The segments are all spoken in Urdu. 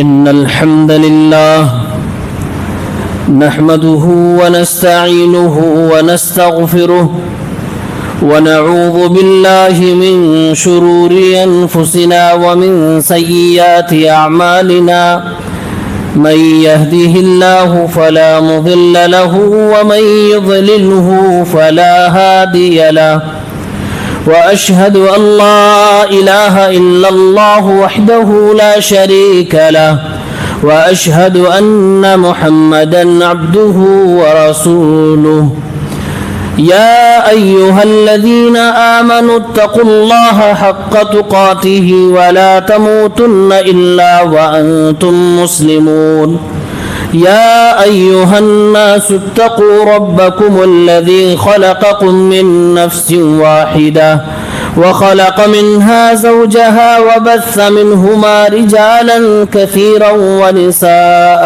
إن الحمد لله نحمده ونستعينه ونستغفره ونعوذ بالله من شرور أنفسنا ومن سيئات أعمالنا من يهده الله فلا مضل له ومن يضلله فلا هادي له وأشهد أن لا إله إلا الله وحده لا شريك له وأشهد أن محمدا عبده ورسوله يا أيها الذين آمنوا اتقوا الله حق تقاته ولا تموتن إلا وأنتم مسلمون يا أيها الناس اتقوا ربكم الذي خلقكم من نفس واحدة وخلق منها زوجها وبث منهما رجالا كثيرا ونساء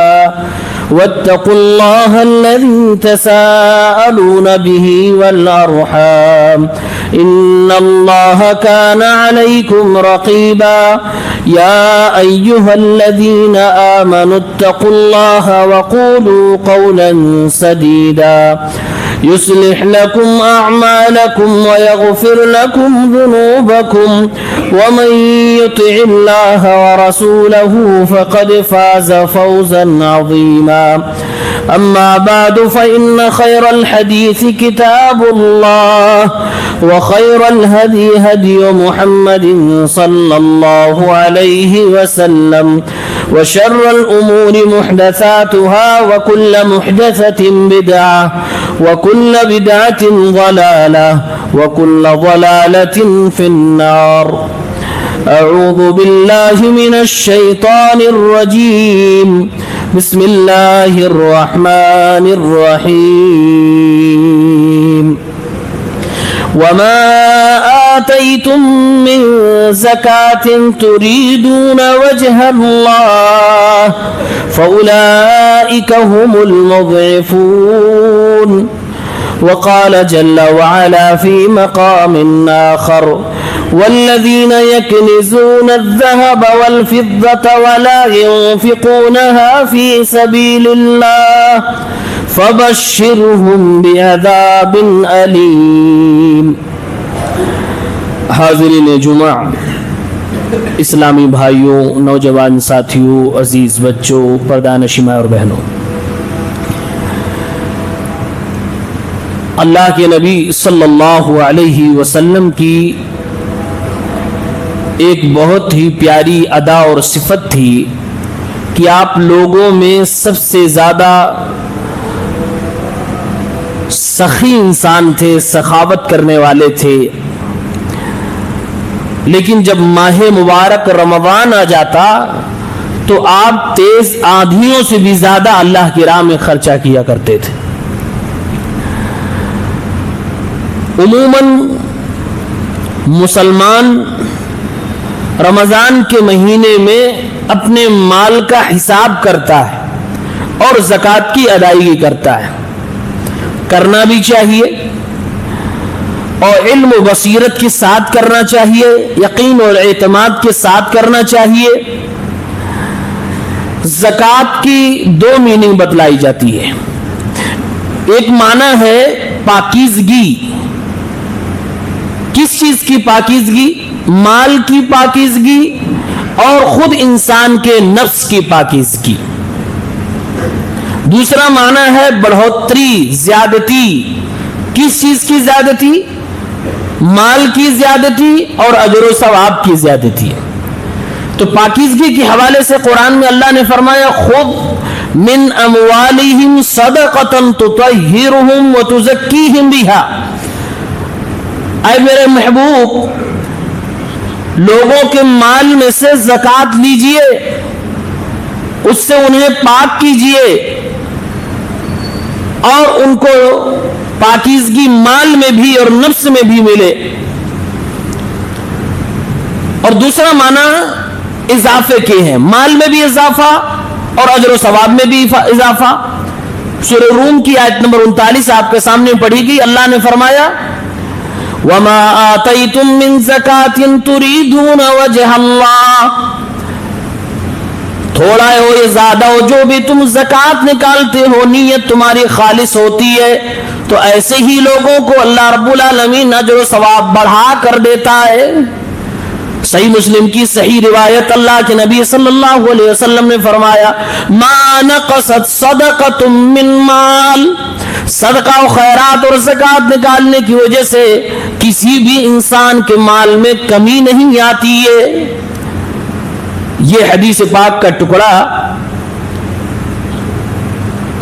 واتقوا الله الذي تساءلون به والأرحام إن الله كان عليكم رقيبا يا أيها الذين آمنوا اتقوا الله وقولوا قولا سديدا يصلح لكم أعمالكم ويغفر لكم ذنوبكم ومن يطع الله ورسوله فقد فاز فوزا عظيما أما بعد فإن خير الحديث كتاب الله وخير الهدي هدي محمد صلى الله عليه وسلم وشر الأمور محدثاتها وكل محدثة بدعة وكل بدعة ضلالة وكل ضلالة في النار أعوذ بالله من الشيطان الرجيم بسم الله الرحمن الرحيم وما آتيتم من زكاة تريدون وجه الله فأولئك هم المضعفون وقال جل وعلا في مقام آخر والذين يكنزون الذهب والفضة ولا ينفقونها في سبيل الله فبشرهم بعذاب أليم. حاضرین جمعہ، اسلامی بھائیوں، نوجوان ساتھیوں، عزیز بچوں، پردہ نشین ماں اور بہنوں، اللہ کے نبی صلی اللہ علیہ وسلم کی ایک بہت ہی پیاری ادا اور صفت تھی کہ آپ لوگوں میں سب سے زیادہ سخی انسان تھے، سخاوت کرنے والے تھے، لیکن جب ماہ مبارک رمضان آ جاتا تو آپ تیز آندھیوں سے بھی زیادہ اللہ کی راہ میں خرچہ کیا کرتے تھے. عموماً مسلمان رمضان کے مہینے میں اپنے مال کا حساب کرتا ہے اور زکوٰۃ کی ادائیگی کرتا ہے، کرنا بھی چاہیے اور علم و بصیرت کے ساتھ کرنا چاہیے، یقین اور اعتماد کے ساتھ کرنا چاہیے. زکوٰۃ کی دو میننگ بتلائی جاتی ہے. ایک معنی ہے پاکیزگی. کس چیز کی پاکیزگی؟ مال کی پاکیزگی اور خود انسان کے نفس کی پاکیزگی. دوسرا معنی ہے بڑھوتری، زیادتی. کس چیز کی زیادتی؟ مال کی زیادتی اور اجر و ثواب کی زیادتی. تو پاکیزگی کے حوالے سے قرآن میں اللہ نے فرمایا خذ من اموالہم صدقۃ تطہرہم وتزکیہم بہا. اے میرے محبوب، لوگوں کے مال میں سے زکوٰۃ لیجئے، اس سے انہیں پاک کیجئے اور ان کو پاکیزگی مال میں بھی اور نفس میں بھی ملے. اور دوسرا معنی اضافے کے ہیں، مال میں بھی اضافہ اور اجر و ثواب میں بھی اضافہ. سورہ روم کی آیت نمبر 39 آپ کے سامنے پڑھی گئی. اللہ نے فرمایا وَمَا آتَيْتُم مِّن زَكَاةٍ تُرِيدُونَ وَجْهَ اللَّهِ. تھوڑا ہو یا زیادہ ہو، جو بھی تم زکات نکالتے ہو نیت تمہاری خالص ہوتی ہے تو ایسے ہی لوگوں کو اللہ رب العالمین اجر و ثواب بڑھا کر دیتا ہے۔ صحیح مسلم کی صحیح روایت، اللہ کے نبی صلی اللہ علیہ وسلم نے فرمایا ما نقصت صدقۃ من مال، صدقہ و خیرات اور زکات نکالنے کی وجہ سے کسی بھی انسان کے مال میں کمی نہیں آتی ہے۔ یہ حدیث پاک کا ٹکڑا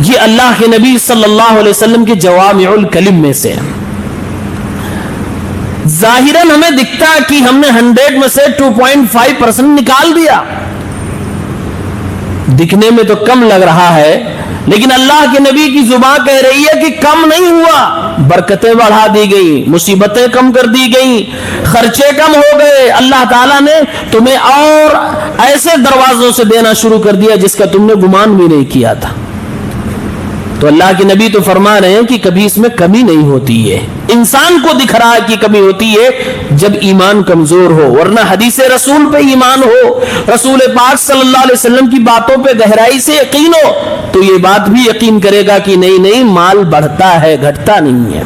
یہ اللہ کے نبی صلی اللہ علیہ وسلم کے جوامع الکلم میں سے ہے۔ ظاہراً ہمیں دکھتا کہ ہم نے 100 میں سے 2.5% نکال دیا، دکھنے میں تو کم لگ رہا ہے، لیکن اللہ کے نبی کی زبان کہہ رہی ہے کہ کم نہیں ہوا، برکتیں بڑھا دی گئی، مصیبتیں کم کر دی گئی، خرچے کم ہو گئے، اللہ تعالیٰ نے تمہیں اور ایسے دروازوں سے دینا شروع کر دیا جس کا تم نے گمان بھی نہیں کیا تھا۔ تو اللہ کے نبی تو فرما رہے ہیں کہ کبھی اس میں کمی نہیں ہوتی ہے، انسان کو دکھ رہا ہے کہ کمی ہوتی ہے جب ایمان کمزور ہو، ورنہ حدیث رسول پہ ایمان ہو، رسول پاک صلی اللہ علیہ وسلم کی باتوں پہ گہرائی سے یقین ہو تو یہ بات بھی یقین کرے گا کہ نہیں مال بڑھتا ہے، گھٹتا نہیں ہے۔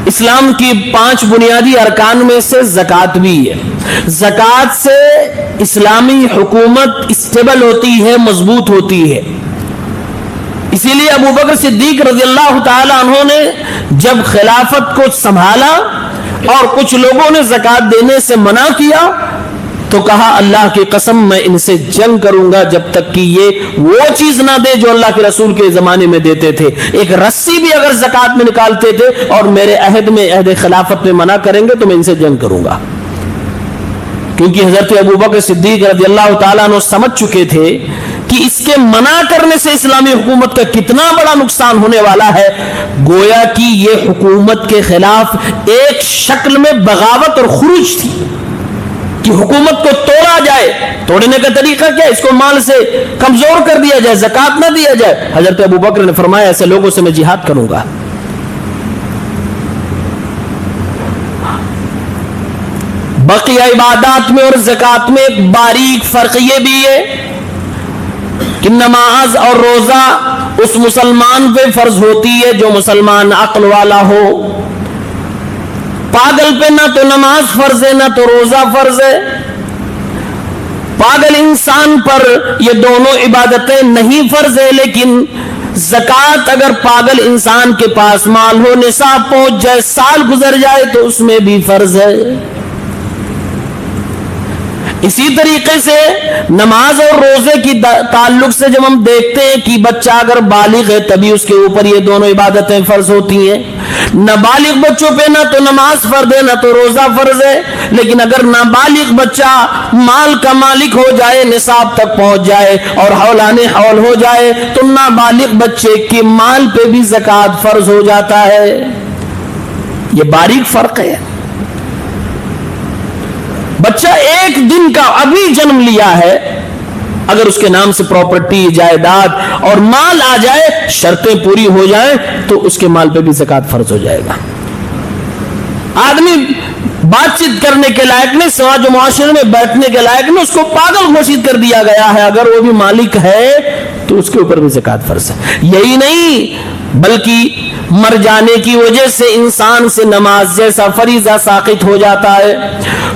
اسلام کی 5 بنیادی ارکان میں سے زکوٰۃ بھی ہے۔ زکوٰۃ سے اسلامی حکومت اسٹیبل ہوتی ہے، مضبوط ہوتی ہے۔ اسی لیے ابو بکر صدیق رضی اللہ تعالی عنہ نے جب خلافت کو سنبھالا اور کچھ لوگوں نے زکوٰۃ دینے سے منع کیا تو کہا اللہ کی قسم میں ان سے جنگ کروں گا جب تک کہ یہ وہ چیز نہ دے جو اللہ کے رسول کے زمانے میں دیتے تھے، ایک رسی بھی اگر زکوٰۃ میں نکالتے تھے اور میرے عہد خلافت میں منع کریں گے تو میں ان سے جنگ کروں گا۔ کیونکہ حضرت ابو بکر صدیق رضی اللہ تعالیٰ عنہ سمجھ چکے تھے کہ اس کے منع کرنے سے اسلامی حکومت کا کتنا بڑا نقصان ہونے والا ہے، گویا کہ یہ حکومت کے خلاف ایک شکل میں بغاوت اور خروج تھی کہ حکومت کو توڑا جائے۔ توڑنے کا طریقہ کیا؟ اس کو مال سے کمزور کر دیا جائے، زکوٰۃ نہ دیا جائے۔ حضرت ابو بکر نے فرمایا ایسے لوگوں سے میں جہاد کروں گا۔ بقیہ عبادات میں اور زکوٰۃ میں ایک باریک فرق یہ بھی ہے کہ نماز اور روزہ اس مسلمان پہ فرض ہوتی ہے جو مسلمان عقل والا ہو۔ پاگل پہ نہ تو نماز فرض ہے نہ تو روزہ فرض ہے۔ پاگل انسان پر یہ دونوں عبادتیں نہیں فرض ہے، لیکن زکوٰۃ اگر پاگل انسان کے پاس مال ہو، نصاب پہنچ جائے، سال گزر جائے تو اس میں بھی فرض ہے۔ اسی طریقے سے نماز اور روزے کی تعلق سے جب ہم دیکھتے ہیں کہ بچہ اگر بالغ ہے تبھی اس کے اوپر یہ دونوں عبادتیں فرض ہوتی ہیں۔ نابالغ بچوں پہ نہ تو نماز فرض ہے نہ تو روزہ فرض ہے، لیکن اگر نابالغ بچہ مال کا مالک ہو جائے، نصاب تک پہنچ جائے اور حولان حول ہو جائے تو نابالغ بچے کے مال پہ بھی زکوٰۃ فرض ہو جاتا ہے۔ یہ باریک فرق ہے۔ بچہ ایک دن کا ابھی جنم لیا ہے، اگر اس کے نام سے پراپرٹی، جائیداد اور مال آ جائے، شرطیں پوری ہو جائیں تو اس کے مال پہ بھی زکوٰۃ فرض ہو جائے گا۔ آدمی بات چیت کرنے کے لائق نہیں، سماج و معاشرے میں بیٹھنے کے لائق نہیں، اس کو پاگل گھوشت کر دیا گیا ہے، اگر وہ بھی مالک ہے تو اس کے اوپر بھی زکوٰۃ فرض ہے۔ یہی نہیں بلکہ مر جانے کی وجہ سے انسان سے نماز جیسا فریضہ ساقط ہو جاتا ہے،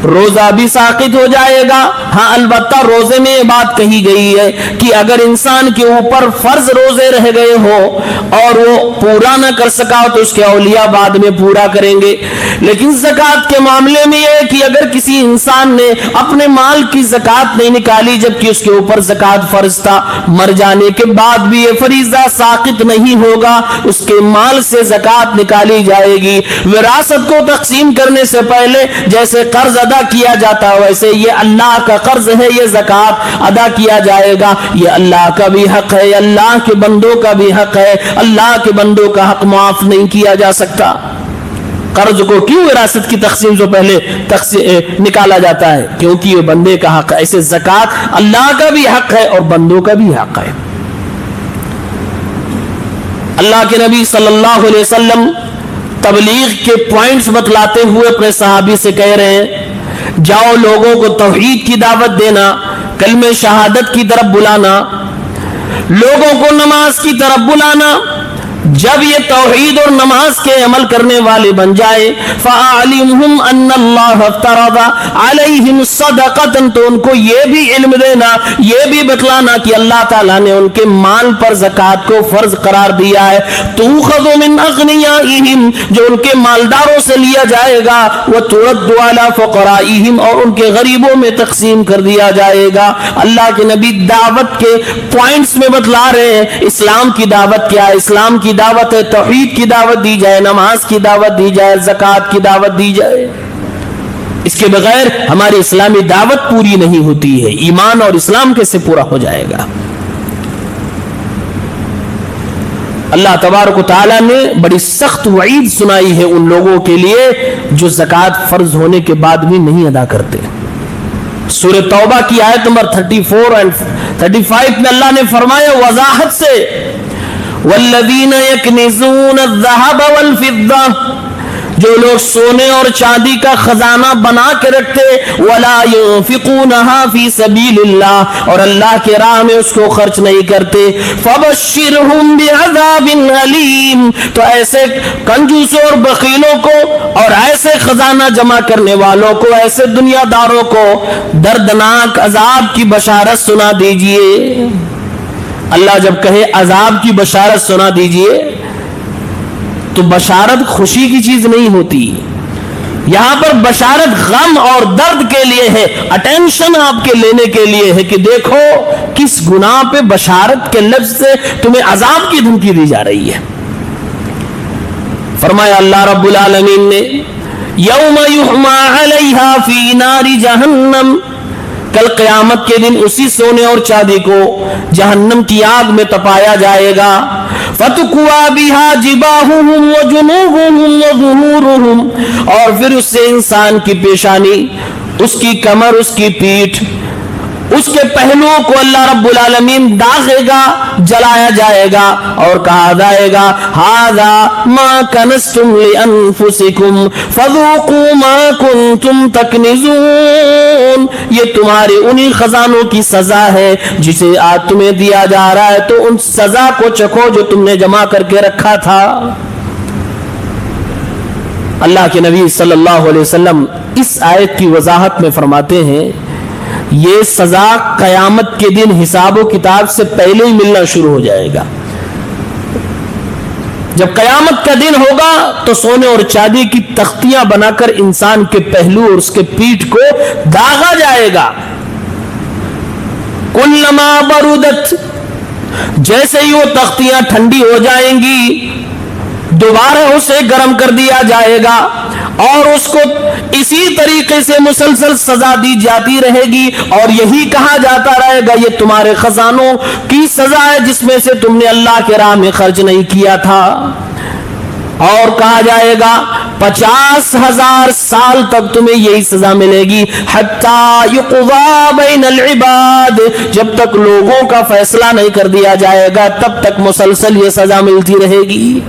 روزہ بھی ساقط ہو جائے گا۔ ہاں البتہ روزے میں یہ بات کہی گئی ہے کہ اگر انسان کے اوپر فرض روزے رہ گئے ہو اور وہ پورا نہ کر سکا تو اس کے اولیاء بعد میں پورا کریں گے۔ لیکن زکوٰۃ کے معاملے میں یہ ہے کہ اگر کسی انسان نے اپنے مال کی زکوٰۃ نہیں نکالی جبکہ اس کے اوپر زکوٰۃ فرض تھا، مر جانے کے بعد بھی یہ فریضہ ساقط نہیں ہوگا، اس کے مال سے زکوٰۃ نکالی جائے گی۔ وراثت کو تقسیم کرنے سے پہلے جیسے قرض ادا کیا جاتا ہے ویسے یہ اللہ کا قرض ہے، یہ زکوٰۃ ادا کیا جائے گا۔ یہ اللہ کا بھی حق ہے، اللہ کے بندوں کا بھی حق ہے، اللہ کے بندوں کا حق معاف نہیں کیا جا سکتا۔ قرض کو کیوں وراثت کی تقسیم سے پہلے نکالا جاتا ہے؟ کیونکہ یہ بندے کا حق ہے۔ ایسے زکوٰۃ اللہ کا بھی حق ہے اور بندوں کا بھی حق ہے۔ اللہ کے نبی صلی اللہ علیہ وسلم تبلیغ کے پوائنٹس بتلاتے ہوئے اپنے صحابی سے کہہ رہے ہیں جاؤ لوگوں کو توحید کی دعوت دینا، کلمہ شہادت کی طرف بلانا، لوگوں کو نماز کی طرف بلانا۔ جب یہ توحید اور نماز کے عمل کرنے والے بن جائے، فَأَعْلِمْهُمْ أَنَّ اللَّهَ افْتَرَضَ عَلَيْهِمْ صَدَقَةً، تو ان کو یہ بھی علم دینا، یہ بھی بتلانا کہ اللہ تعالیٰ نے ان کے مال پر زکوٰۃ کو فرض قرار دیا ہے۔ تُؤْخَذُ مِنْ أَغْنِيَائِهِمْ، جو ان کے مالداروں سے لیا جائے گا، وَتُرَدُّ عَلَى فُقَرَائِهِمْ، اور ان کے غریبوں میں تقسیم کر دیا جائے گا۔ اللہ کے نبی دعوت کے پوائنٹس میں بتلا رہے ہیں اسلام کی دعوت کیا ہے۔ اسلام کی دعوت ہے توحید کی دعوت دی جائے، نماز کی دعوت دی جائے، زکوٰۃ کی دعوت دی جائے۔ اس کے بغیر ہماری اسلامی دعوت پوری نہیں ہوتی ہے۔ ایمان اور اسلام کیسے پورا ہو جائے گا؟ اللہ تبارک و تعالیٰ نے بڑی سخت وعید سنائی ہے ان لوگوں کے لیے جو زکوٰۃ فرض ہونے کے بعد بھی نہیں ادا کرتے۔ سورہ توبہ کی آیت نمبر 34 اور 35 میں اللہ نے فرمایا وضاحت سے، والذین یکنزون الذہب والفضہ، جو لوگ سونے اور چاندی کا خزانہ بنا کے رکھتے، ولا ينفقونها فی سبیل اللہ، اور اللہ کے راہ میں اس کو خرچ نہیں کرتے، فبشرهم بعذاب علیم، تو ایسے کنجوسوں اور بخیلوں کو اور ایسے خزانہ جمع کرنے والوں کو، ایسے دنیا داروں کو دردناک عذاب کی بشارت سنا دیجئے۔ اللہ جب کہے عذاب کی بشارت سنا دیجئے تو بشارت خوشی کی چیز نہیں ہوتی، یہاں پر بشارت غم اور درد کے لیے ہے، اٹینشن آپ کے لینے کے لیے ہے کہ دیکھو کس گناہ پہ بشارت کے لفظ سے تمہیں عذاب کی دھمکی دی جا رہی ہے۔ فرمایا اللہ رب العالمین نے یوم یحما علیہا فی نار جہنم، کل قیامت کے دن اسی سونے اور چاندی کو جہنم کی آگ میں تپایا جائے گا، فَتُكْوَى بِهَا جِبَاهُهُمْ وَجُنُوبُهُمْ وَظُهُورُهُمْ، اور پھر اس سے انسان کی پیشانی، اس کی کمر، اس کی پیٹھ، اس کے پہلوؤں کو اللہ رب العالمین داغے گا، جلایا جائے گا، اور کہا جائے گا هَذَا مَا كَنَزْتُمْ لِأَنفُسِكُمْ فَذُوقُوا مَا كُنْتُمْ تَكْنِزُونَ، یہ تمہارے انہی خزانوں کی سزا ہے جسے آج تمہیں دیا جا رہا ہے، تو ان سزا کو چکھو جو تم نے جمع کر کے رکھا تھا۔ اللہ کے نبی صلی اللہ علیہ وسلم اس آیت کی وضاحت میں فرماتے ہیں یہ سزا قیامت کے دن حساب و کتاب سے پہلے ہی ملنا شروع ہو جائے گا۔ جب قیامت کا دن ہوگا تو سونے اور چاندی کی تختیاں بنا کر انسان کے پہلو اور اس کے پیٹھ کو داغا جائے گا۔ کلما برودت، جیسے ہی وہ تختیاں ٹھنڈی ہو جائیں گی دوبارہ اسے گرم کر دیا جائے گا، اور اس کو اسی طریقے سے مسلسل سزا دی جاتی رہے گی، اور یہی کہا جاتا رہے گا یہ تمہارے خزانوں کی سزا ہے جس میں سے تم نے اللہ کے راہ میں خرچ نہیں کیا تھا۔ اور کہا جائے گا 50,000 سال تک تمہیں یہی سزا ملے گی، حتی یقضی بین العباد، جب تک لوگوں کا فیصلہ نہیں کر دیا جائے گا تب تک مسلسل یہ سزا ملتی رہے گی۔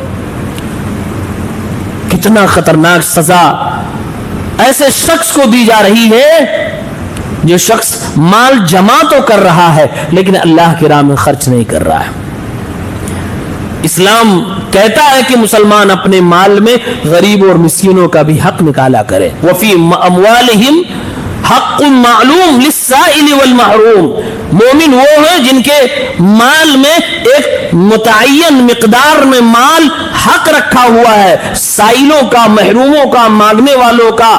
کتنا خطرناک سزا ایسے شخص کو دی جا رہی ہے جو شخص مال جمع تو کر رہا ہے لیکن اللہ کی راہ میں خرچ نہیں کر رہا ہے۔ اسلام کہتا ہے کہ مسلمان اپنے مال میں غریبوں اور مسکینوں کا بھی حق نکالا کرے، وفی اموالہم حق معلوم للسائل والمحروم، مومن وہ ہیں جن کے مال میں ایک متعین مقدار میں مال حق رکھا ہوا ہے، سائلوں کا، محروموں کا، مانگنے والوں کا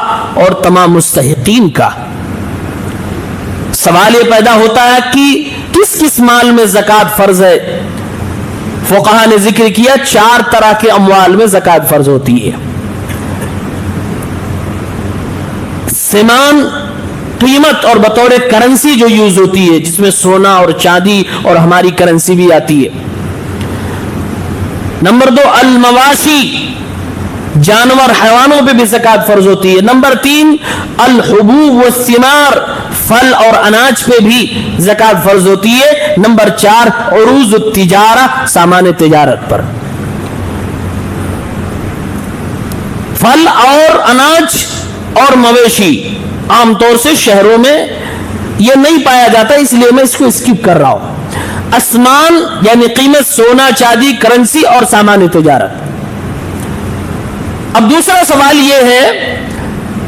اور تمام مستحقین کا۔ سوال یہ پیدا ہوتا ہے کہ کس کس مال میں زکوٰۃ فرض ہے؟ فقہا نے ذکر کیا 4 طرح کے اموال میں زکوٰۃ فرض ہوتی ہے۔ سیمان، قیمت اور بطور کرنسی جو یوز ہوتی ہے، جس میں سونا اور چاندی اور ہماری کرنسی بھی آتی ہے۔ نمبر 2 المواشی، جانور حیوانوں پہ بھی زکوٰۃ فرض ہوتی ہے۔ نمبر 3 الحبوب والثمار، پھل اور اناج پہ بھی زکوٰۃ فرض ہوتی ہے۔ نمبر 4 عروض التجارہ، سامان تجارت پر۔ پھل اور اناج اور مویشی عام طور سے شہروں میں یہ نہیں پایا جاتا، اس لیے میں اس کو اسکپ کر رہا ہوں۔ اسمان یعنی قیمت، سونا چاندی، کرنسی اور سامان تجارت۔ اب دوسرا سوال یہ ہے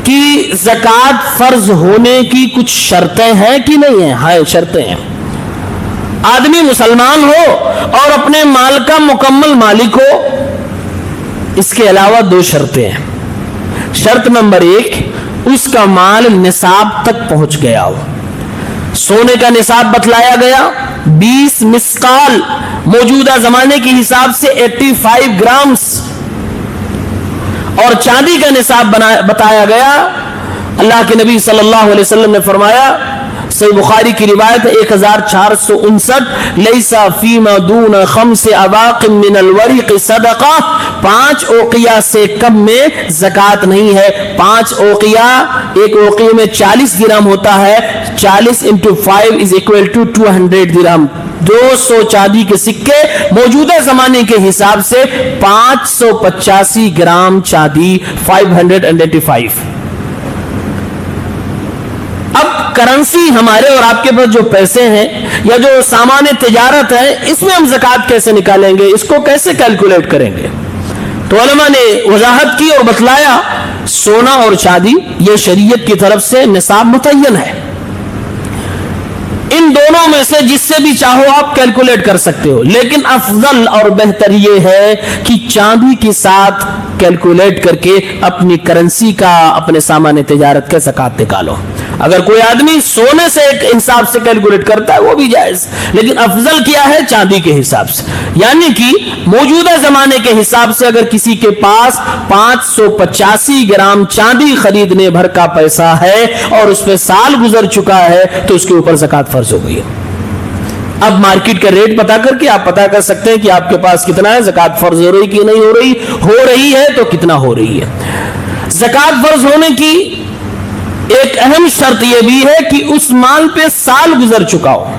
کہ زکوٰۃ فرض ہونے کی کچھ شرطیں ہیں کہ نہیں ہیں؟ ہاں، شرطیں ہیں۔ آدمی مسلمان ہو اور اپنے مال کا مکمل مالک ہو، اس کے علاوہ دو شرطیں ہیں۔ شرط نمبر 1، اس کا مال نصاب تک پہنچ گیا ہو۔ سونے کا نصاب بتلایا گیا 20 مسقال، موجودہ زمانے کے حساب سے 85 گرامز، اور چاندی کا نصاب بتایا گیا۔ اللہ کے نبی صلی اللہ علیہ وسلم نے فرمایا، صحیح بخاری کی روایت 1459، لیسا فیما دون 5 اواق من الورق صدقہ، 5 اوقیہ سے کم میں زکوٰۃ نہیں ہے۔ 5 اوقیہ، ایک اوقیہ میں 40 درہم ہوتا ہے، 40 into 5 is equal to 200 درہم۔ 200 چاندی کے سکے موجودہ زمانے کے حساب سے 585 گرام چاندی، 585۔ اب کرنسی ہمارے اور آپ کے پاس جو پیسے ہیں یا جو سامان تجارت ہے، اس میں ہم زکوٰۃ کیسے نکالیں گے؟ اس کو کیسے کیلکولیٹ کریں گے؟ تو علماء نے وضاحت کی اور بتلایا، سونا اور چاندی یہ شریعت کی طرف سے نصاب متعین ہے، ان دونوں میں سے جس سے بھی چاہو آپ کیلکولیٹ کر سکتے ہو، لیکن افضل اور بہتر یہ ہے کہ چاندی کے ساتھ کیلکولیٹ کر کے اپنی کرنسی کا، اپنے سامان تجارت کا زکوٰۃ نکالو۔ اگر کوئی آدمی سونے سے ایک حساب سے کیلکولیٹ کرتا ہے وہ بھی جائز، لیکن افضل کیا ہے؟ چاندی کے حساب سے، یعنی کہ موجودہ زمانے کے حساب سے اگر کسی کے پاس 585 گرام چاندی خریدنے بھر کا پیسہ ہے اور اس پہ سال گزر چکا ہے تو اس کے اوپر زکوٰۃ فرض ہو گئی ہے۔ اب مارکیٹ کا ریٹ پتا کر کے آپ پتا کر سکتے ہیں کہ آپ کے پاس کتنا ہے، زکوٰۃ فرض ہو رہی کہ نہیں ہو رہی، ہو رہی ہے تو کتنا ہو رہی ہے۔ زکوٰۃ فرض ہونے کی ایک اہم شرط یہ بھی ہے کہ اس مال پہ سال گزر چکا ہو۔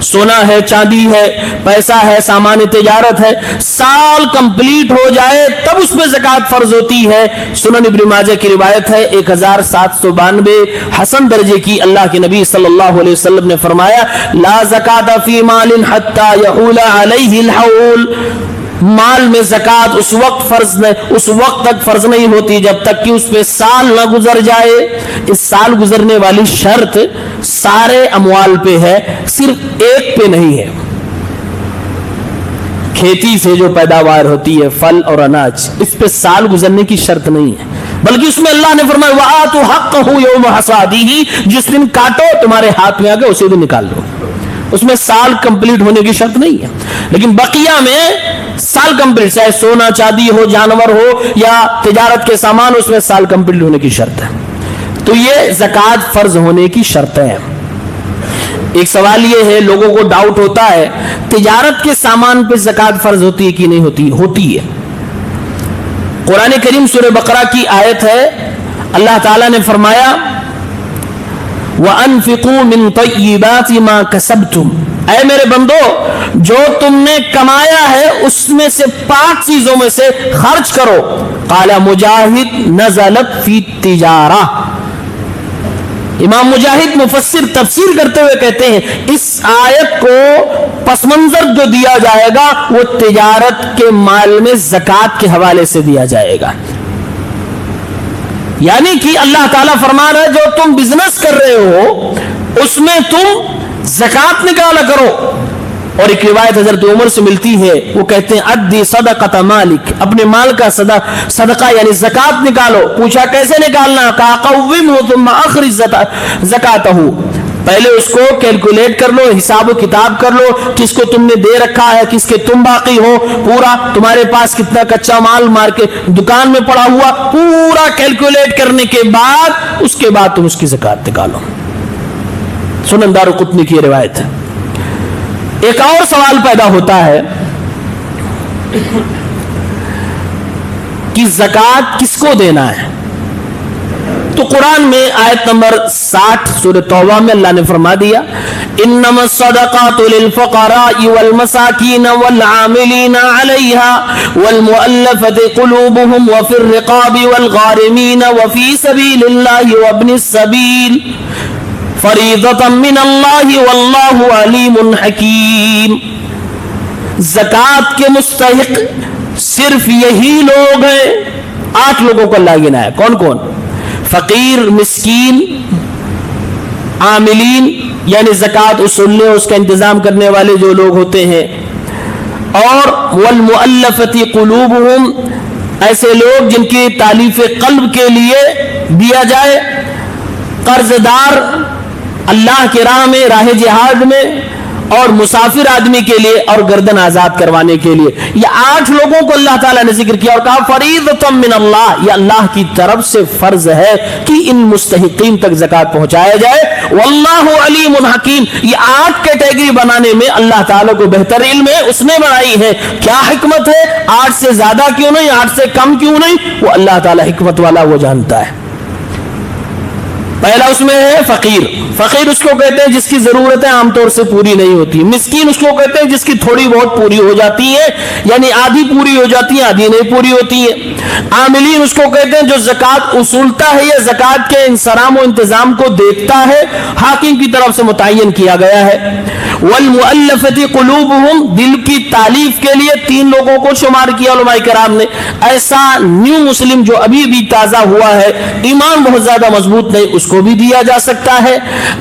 سونا ہے، چاندی ہے، پیسہ ہے، سامان تجارت ہے، سال کمپلیٹ ہو جائے تب اس میں زکوٰۃ فرض ہوتی ہے۔ سنن ابن ماجہ کی روایت ہے 1792 حسن درجے کی، اللہ کے نبی صلی اللہ علیہ وسلم نے فرمایا، لا زکوٰۃ فی مال حتی یحول علیہ الحول، مال میں زکوٰۃ اس وقت تک فرض نہیں ہوتی جب تک کہ اس پہ سال نہ گزر جائے۔ اس سال گزرنے والی شرط سارے اموال پہ ہے، صرف ایک پہ نہیں ہے۔ کھیتی سے جو پیداوار ہوتی ہے، پھل اور اناج، اس پہ سال گزرنے کی شرط نہیں ہے، بلکہ اس میں اللہ نے فرمایا وَآتُوا حَقَّهُ يَوْمَ حَصَادِهِ، جس دن کاٹو تمہارے ہاتھ میں آ گئے اسی دن نکال لو۔ اس میں سال کمپلیٹ ہونے کی شرط نہیں ہے، لیکن بقیہ میں سال کمپلیٹ، چاہے سونا چاندی ہو، جانور ہو یا تجارت کے سامان، اس میں سال کمپلیٹ ہونے کی شرط ہے۔ تو یہ زکوٰۃ فرض ہونے کی شرطیں ہیں۔ ایک سوال یہ ہے، لوگوں کو ڈاؤٹ ہوتا ہے تجارت کے سامان پہ زکوٰۃ فرض ہوتی ہے کہ نہیں ہوتی؟ ہوتی ہے۔ قرآن کریم سورہ بقرہ کی آیت ہے، اللہ تعالیٰ نے فرمایا وَأَنفِقُوا مِن طَيِّبَاتِ مَا كَسَبْتُمْ، اے میرے بندو جو تم نے کمایا ہے اس میں سے پاک چیزوں میں سے خرچ کرو۔ قال مجاہد نزلت فی التجارہ، امام مجاہد مفسر تفسیر کرتے ہوئے کہتے ہیں اس آیت کو پس منظر جو دیا جائے گا وہ تجارت کے مال میں زکوٰۃ کے حوالے سے دیا جائے گا، یعنی کہ اللہ تعالیٰ فرما رہا ہے جو تم بزنس کر رہے ہو اس میں تم زکوٰۃ نکالا کرو۔ اور ایک روایت حضرت عمر سے ملتی ہے، وہ کہتے ہیں ادی صدقۃ مالک، اپنے مال کا صدقہ یعنی زکوٰۃ نکالو۔ پوچھا کیسے نکالنا؟ کہا قومہ ثم اخرج زکاتہ، پہلے اس کو کیلکولیٹ کر لو، حساب و کتاب کر لو، کس کو تم نے دے رکھا ہے، کس کے تم باقی ہو، پورا تمہارے پاس کتنا کچا مال مارکیٹ دکان میں پڑا ہوا، پورا کیلکولیٹ کرنے کے بعد اس کے بعد تم اس کی زکوٰۃ نکالو۔ سنن دارقطنی کی روایت ہے۔ ایک اور سوال پیدا ہوتا ہے کہ زکوٰۃ کس کو دینا ہے؟ تو قرآن میں آیت نمبر 60 سورہ توبہ میں اللہ نے فرما دیا انما الصدقات للفقراء والمساكين والعاملين عليها والمؤلفة قلوبهم وفي الرقاب والغارمين وفي سبيل الله وابن السبيل فریضۃ من اللہ واللہ علیم حکیم. زکوٰۃ کے مستحق صرف یہی لوگ ہیں. 8 لوگوں کو اللہ گنا ہے. کون کون؟ فقیر، مسکین، عاملین یعنی زکوٰۃ اصولنے اس کا انتظام کرنے والے جو لوگ ہوتے ہیں، اور والمؤلفۃ قلوبہم ایسے لوگ جن کی تالیف قلب کے لیے دیا جائے، قرض دار اللہ کی راہ میں، راہ جہاد میں، اور مسافر آدمی کے لیے، اور گردن آزاد کروانے کے لیے. یہ 8 لوگوں کو اللہ تعالیٰ نے ذکر کیا اور کہا فریضۃ من اللہ، یہ اللہ کی طرف سے فرض ہے کہ ان مستحقین تک زکوٰۃ پہنچایا جائے. واللہ علیم حکیم، یہ 8 کیٹیگری بنانے میں اللہ تعالیٰ کو بہتر علم ہے، اس نے بنائی ہے. کیا حکمت ہے؟ 8 سے زیادہ کیوں نہیں، 8 سے کم کیوں نہیں، وہ اللہ تعالیٰ حکمت والا وہ جانتا ہے. پہلا اس میں ہے فقیر. فقیر اس کو کہتے ہیں جس کی ضرورتیں عام طور سے پوری نہیں ہوتی. مسکین اس کو کہتے ہیں جس کی تھوڑی بہت پوری ہو جاتی ہے، یعنی آدھی پوری ہو جاتی ہے، آدھی نہیں پوری ہوتی ہے. عاملین اس کو کہتے ہیں جو زکوٰۃ اصولتا ہے یا زکوٰۃ کے انصرام و انتظام کو دیکھتا ہے، حاکم کی طرف سے متعین کیا گیا ہے. والمؤلفۃ قلوبہم، دل کی تالیف کے لیے 3 لوگوں کو شمار کیا علماء کرام نے. ایسا نیو مسلم جو ابھی بھی تازہ ہوا ہے، ایمان بہت زیادہ مضبوط نہیں، اس کو بھی دیا جا سکتا ہے.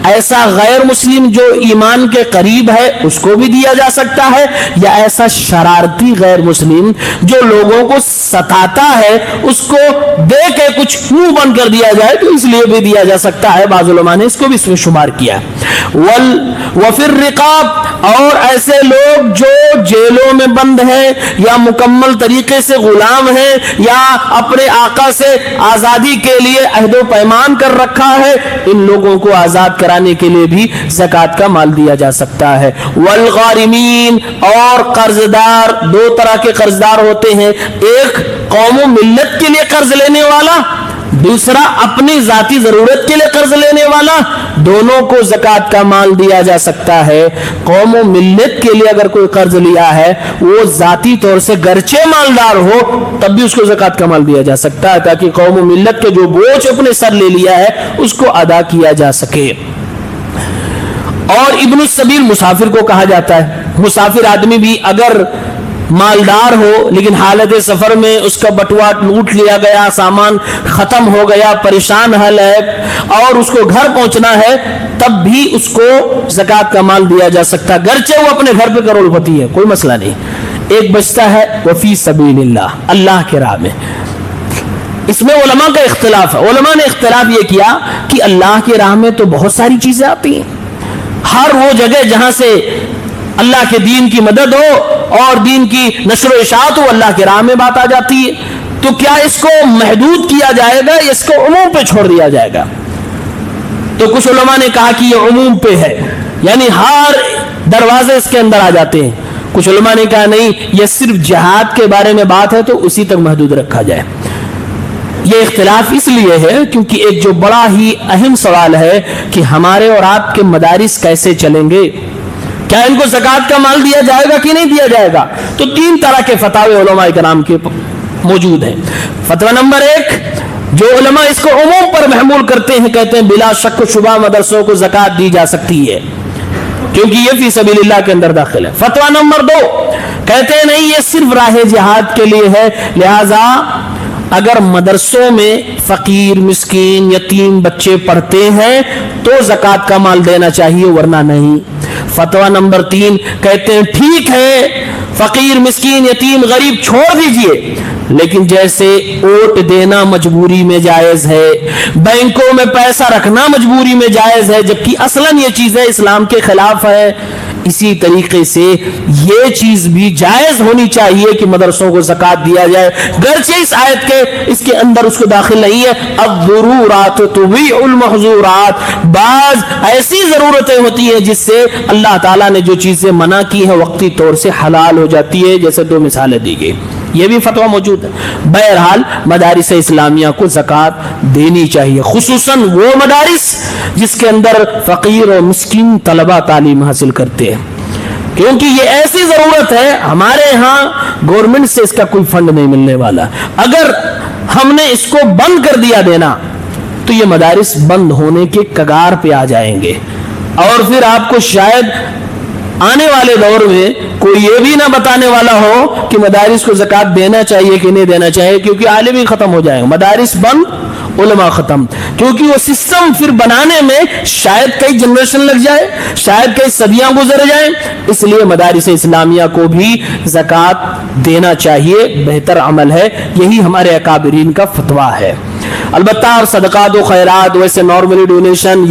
ایسا غیر مسلم جو ایمان کے قریب ہے، اس کو بھی دیا جا سکتا ہے. یا ایسا شرارتی غیر مسلم جو لوگوں کو ستاتا ہے، اس کو دے کے کچھ منہ بند کر دیا جائے تو اس لیے بھی دیا جا سکتا ہے. بعض علماء نے اس کو بھی اس میں شمار کیا. وفی الرقاب، اور ایسے لوگ جو جیلوں میں بند ہیں یا مکمل طریقے سے غلام ہیں یا اپنے آقا سے آزادی کے لیے عہد و پیمان کر رکھا ہے، ان لوگوں کو آزاد کرانے کے لیے بھی زکوٰۃ کا مال دیا جا سکتا ہے. والغارمین، اور قرض دار. 2 طرح کے قرض دار ہوتے ہیں، ایک قوم و ملت کے لیے قرض لینے والا، دوسرا اپنی ذاتی ضرورت کے لیے قرض لینے والا. دونوں کو زکوٰۃ کا مال دیا جا سکتا ہے. قوم و ملت کے لیے اگر کوئی قرض لیا ہے، وہ ذاتی طور سے گرچہ مالدار ہو تب بھی اس کو زکوٰۃ کا مال دیا جا سکتا ہے، تاکہ قوم و ملت کے جو بوجھ اپنے سر لے لیا ہے اس کو ادا کیا جا سکے. اور ابن السبیل مسافر کو کہا جاتا ہے. مسافر آدمی بھی اگر مالدار ہو لیکن حالت سفر میں اس کا بٹوا لوٹ لیا گیا، سامان ختم ہو گیا، پریشان حال ہے اور اس کو گھر پہنچنا ہے، تب بھی اس کو زکوٰۃ کا مال دیا جا سکتا ہے، گرچہ وہ اپنے گھر پہ کروڑ پتی ہے، کوئی مسئلہ نہیں. ایک بچتا ہے وفی سبیل اللہ، اللہ کے راہ میں. اس میں علماء کا اختلاف ہے. علماء نے اختلاف یہ کیا کہ اللہ کی راہ میں تو بہت ساری چیزیں آتی ہیں. ہر وہ جگہ جہاں سے اللہ کے دین کی مدد ہو اور دین کی نشر و اشاعت ہو، اللہ کے راہ میں بات آ جاتی ہے. تو کیا اس کو محدود کیا جائے گا یا اس کو عموم پہ چھوڑ دیا جائے گا؟ تو کچھ علماء نے کہا کہ یہ عموم پہ ہے، یعنی ہر دروازے اس کے اندر آ جاتے ہیں. کچھ علماء نے کہا نہیں، یہ صرف جہاد کے بارے میں بات ہے تو اسی تک محدود رکھا جائے. یہ اختلاف اس لیے ہے کیونکہ ایک جو بڑا ہی اہم سوال ہے کہ ہمارے اور آپ کے مدارس کیسے چلیں گے، کیا ان کو زکوٰۃ کا مال دیا جائے گا کہ نہیں دیا جائے گا؟ تو 3 طرح کے فتاوے علماء کرام کے موجود ہیں. فتویٰ نمبر 1، جو علماء اس کو عموم پر محمول کرتے ہیں، کہتے ہیں بلا شک و شبہ مدرسوں کو زکوٰۃ دی جا سکتی ہے کیونکہ یہ فی سبیل اللہ کے اندر داخل ہے. فتویٰ نمبر 2 کہتے ہیں نہیں، یہ صرف راہ جہاد کے لیے ہے، لہذا اگر مدرسوں میں فقیر، مسکین، یتیم بچے پڑھتے ہیں تو زکوٰۃ کا مال دینا چاہیے، ورنہ نہیں. فتویٰ نمبر 3 کہتے ہیں ٹھیک ہے، فقیر، مسکین، یتیم، غریب چھوڑ دیجئے، لیکن جیسے ووٹ دینا مجبوری میں جائز ہے، بینکوں میں پیسہ رکھنا مجبوری میں جائز ہے جبکہ اصلاً یہ چیزیں اسلام کے خلاف ہے، اسی طریقے سے یہ چیز بھی جائز ہونی چاہیے کہ مدرسوں کو زکوٰۃ دیا جائے، گرچہ اس آیت کے اس کے اندر اس کو داخل نہیں ہے. الضرورات تبیح المحظورات، بعض ایسی ضرورتیں ہوتی ہیں جس سے اللہ تعالیٰ نے جو چیزیں منع کی ہیں وقتی طور سے حلال ہو جاتی ہے، جیسے 2 مثالیں دی گئی. یہ بھی فتویٰ موجود ہے. بہرحال مدارس اسلامیہ کو زکوٰۃ دینی چاہیے، خصوصاً وہ مدارس جس کے اندر فقیر اور مسکین طلبہ تعلیم حاصل کرتے ہیں، کیونکہ یہ ایسی ضرورت ہے. ہمارے ہاں گورنمنٹ سے اس کا کوئی فنڈ نہیں ملنے والا. اگر ہم نے اس کو بند کر دیا دینا تو یہ مدارس بند ہونے کے کگار پہ آ جائیں گے، اور پھر آپ کو شاید آنے والے دور میں کوئی یہ بھی نہ بتانے والا ہو کہ مدارس کو زکوٰۃ دینا چاہیے کہ نہیں دینا چاہیے، کیونکہ عالم ہی ختم ہو جائیں گے، مدارس بند، علماء ختم. کیونکہ وہ سسٹم پھر بنانے میں شاید کئی جنریشن لگ جائے، شاید کئی صدیاں گزر جائیں. اس لیے مدارس اسلامیہ کو بھی زکوٰۃ دینا چاہیے، بہتر عمل ہے. یہی ہمارے اکابرین کا فتویٰ ہے. البتہ اور صدقات و خیرات ویسے نارملی ڈونیشن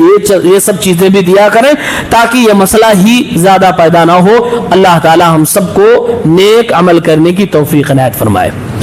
یہ سب چیزیں بھی دیا کریں تاکہ یہ مسئلہ ہی زیادہ پیدا نہ ہو. اللہ تعالی ہم سب کو نیک عمل کرنے کی توفیق عنایت فرمائے.